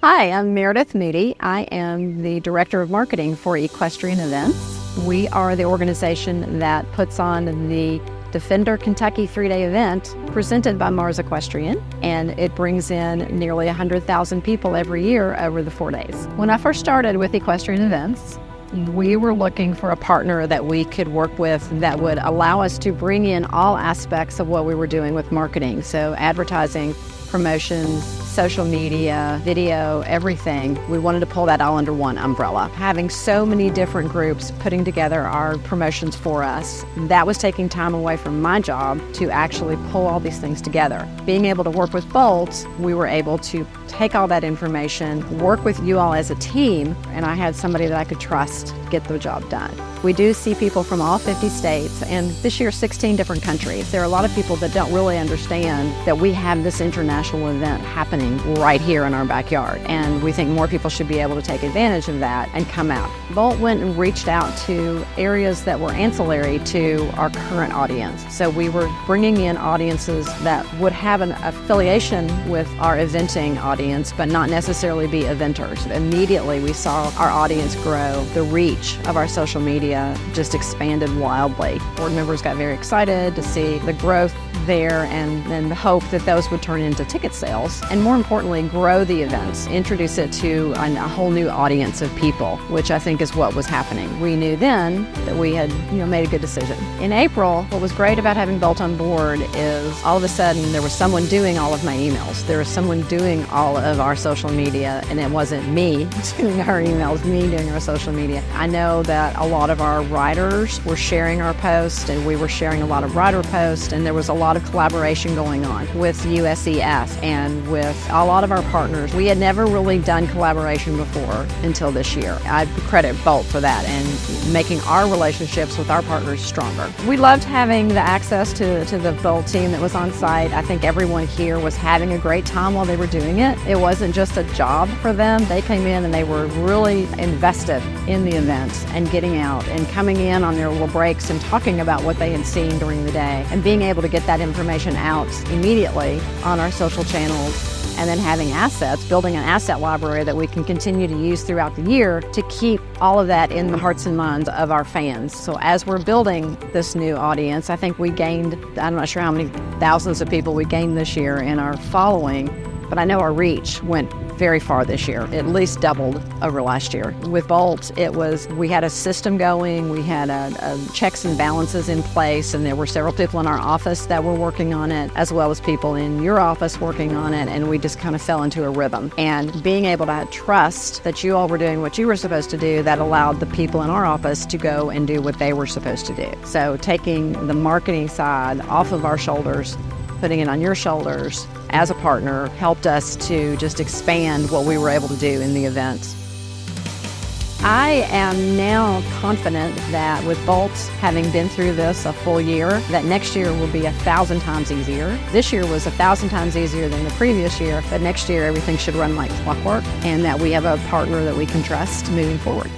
Hi, I'm Meredith Moody. I am the Director of Marketing for Equestrian Events. We are the organization that puts on the Defender Kentucky 3-day event presented by Mars Equestrian, and it brings in nearly 100,000 people every year over the 4 days. When I first started with Equestrian Events, we were looking for a partner that we could work with that would allow us to bring in all aspects of what we were doing with marketing. So advertising, promotions, social media, video, everything. We wanted to pull that all under one umbrella. Having so many different groups putting together our promotions for us, that was taking time away from my job to actually pull all these things together. Being able to work with Bolt, we were able to take all that information, work with you all as a team, and I had somebody that I could trust to get the job done. We do see people from all 50 states, and this year 16 different countries. There are a lot of people that don't really understand that we have this international event happening right here in our backyard, and we think more people should be able to take advantage of that and come out. Bolt went and reached out to areas that were ancillary to our current audience. So we were bringing in audiences that would have an affiliation with our eventing audience, but not necessarily be eventers. Immediately we saw our audience grow. The reach of our social media just expanded wildly. Board members got very excited to see the growth there and the hope that those would turn into ticket sales, and more importantly, grow the events, introduce it to a whole new audience of people, which I think is what was happening. We knew then that we had made a good decision. In April, what was great about having Bolt on board is all of a sudden there was someone doing all of my emails. There was someone doing all of our social media, and it wasn't me doing our emails, me doing our social media. I know that a lot of our riders were sharing our posts, and we were sharing a lot of rider posts, and there was a lot of collaboration going on with USEF and with a lot of our partners. We had never really done collaboration before until this year. I credit Bolt for that and making our relationships with our partners stronger. We loved having the access to the Bolt team that was on site. I think everyone here was having a great time while they were doing it. It wasn't just a job for them. They came in and they were really invested in the event and getting out and coming in on their little breaks and talking about what they had seen during the day and being able to get that information out immediately on our social channels, and then having assets, building an asset library that we can continue to use throughout the year to keep all of that in the hearts and minds of our fans. So as we're building this new audience, I think we gained, I'm not sure how many thousands of people we gained this year in our following, but I know our reach went very far this year, at least doubled over last year. With Bolt, we had a system going, we had a checks and balances in place, and there were several people in our office that were working on it, as well as people in your office working on it, and we just kind of fell into a rhythm. And being able to trust that you all were doing what you were supposed to do, that allowed the people in our office to go and do what they were supposed to do. So taking the marketing side off of our shoulders, putting it on your shoulders as a partner helped us to just expand what we were able to do in the event. I am now confident that with Bolt having been through this a full year, that next year will be 1,000 times easier. This year was 1,000 times easier than the previous year, but next year everything should run like clockwork, and that we have a partner that we can trust moving forward.